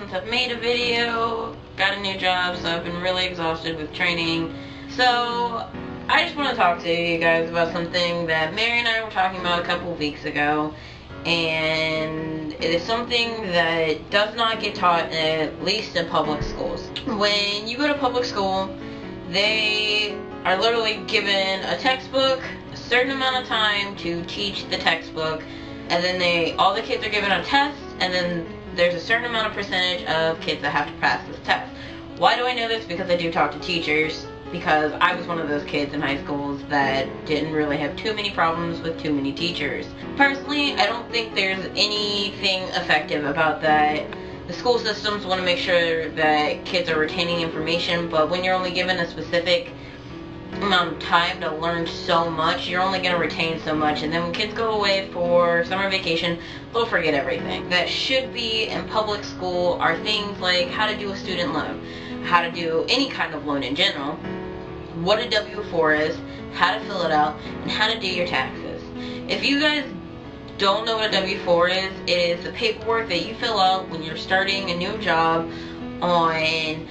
since I've made a video. Got a new job, so I've been really exhausted with training. So I just want to talk to you guys about something that Mary and I were talking about a couple weeks ago, and it is something that does not get taught, at least in public schools. When you go to public school, they are literally given a textbook, a certain amount of time to teach the textbook, and then all the kids are given a test, and then there's a certain amount of percentage of kids that have to pass this test. Why do I know this? Because I do talk to teachers, because I was one of those kids in high schools that didn't really have too many problems with too many teachers. Personally, I don't think there's anything effective about that. The school systems want to make sure that kids are retaining information, but when you're only given a specific amount of time to learn so much, you're only going to retain so much, and then when kids go away for summer vacation, they'll forget everything. That should be in public school are things like how to do a student loan, how to do any kind of loan in general, what a W-4 is, how to fill it out, and how to do your taxes. If you guys don't know what a W-4 is, it is the paperwork that you fill out when you're starting a new job on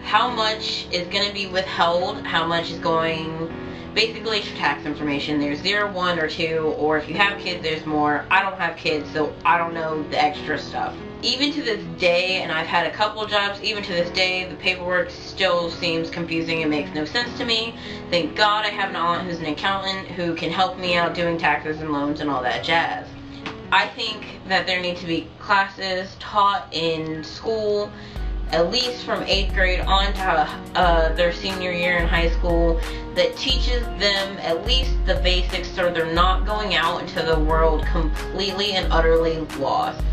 how much is going to be withheld, how much is going, basically it's your tax information. There's 0, 1, or 2, or if you have kids, there's more. I don't have kids, so I don't know the extra stuff. Even to this day, and I've had a couple of jobs, even to this day, the paperwork still seems confusing and makes no sense to me. Thank God I have an aunt who's an accountant who can help me out doing taxes and loans and all that jazz. I think that there need to be classes taught in school, at least from 8th grade on to their senior year in high school, that teaches them at least the basics so they're not going out into the world completely and utterly lost.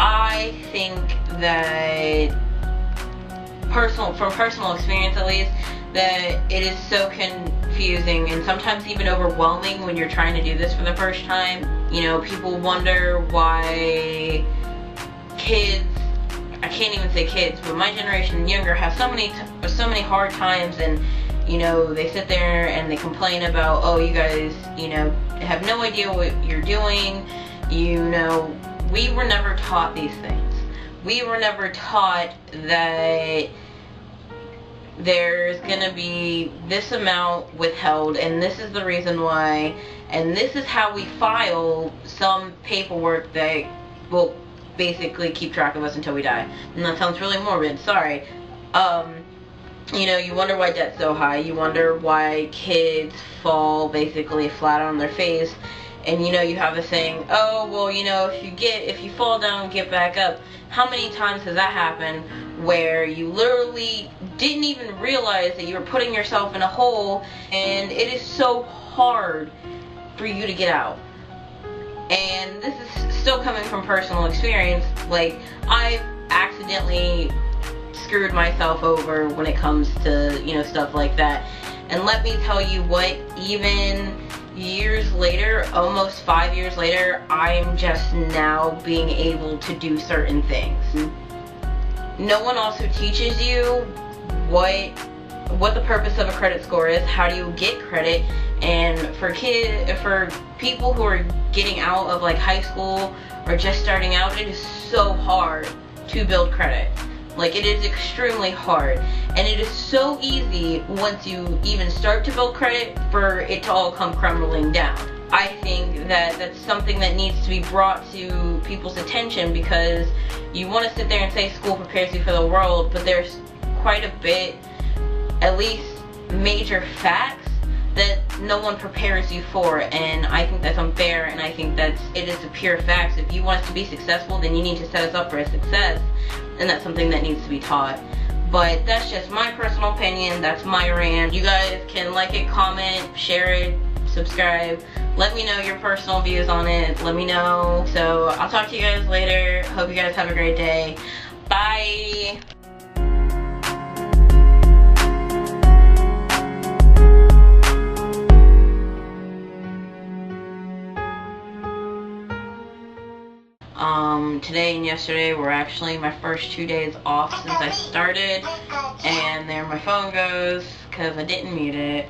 I think that, from personal experience at least, that it is so confusing and sometimes even overwhelming when you're trying to do this for the first time. You know, people wonder why kids, I can't even say kids, but my generation and younger have so many hard times, and you know, they sit there and they complain about, oh, you guys, you know, have no idea what you're doing. You know, we were never taught these things. We were never taught that there's gonna be this amount withheld, and this is the reason why, and this is how we file some paperwork that will basically keep track of us until we die. And that sounds really morbid, sorry. You know, you wonder why debt's so high. You wonder why kids fall basically flat on their face. And you know, you have the saying, oh, well, you know, if you fall down, get back up. How many times has that happened where you literally didn't even realize that you were putting yourself in a hole, and it is so hard for you to get out? And this is still coming from personal experience. Like, I've accidentally screwed myself over when it comes to, you know, stuff like that. And let me tell you what, even years later, almost 5 years later, I'm just now being able to do certain things. No one also teaches you what the purpose of a credit score is, how do you get credit, and for people who are getting out of like high school or just starting out, it is so hard to build credit. Like, it is extremely hard, and it is so easy once you even start to build credit for it to all come crumbling down. I think that that's something that needs to be brought to people's attention, because you want to sit there and say school prepares you for the world, but there's quite a bit, at least major facts, that no one prepares you for, and I think that's unfair, and I think it is the pure facts. If you want us to be successful, then you need to set us up for a success, and that's something that needs to be taught. But that's just my personal opinion, that's my rant. You guys can like it, comment, share it, subscribe. Let me know your personal views on it, let me know. So I'll talk to you guys later. Hope you guys have a great day. Bye! Today and yesterday were actually my first 2 days off since I started, and there my phone goes because I didn't mute it.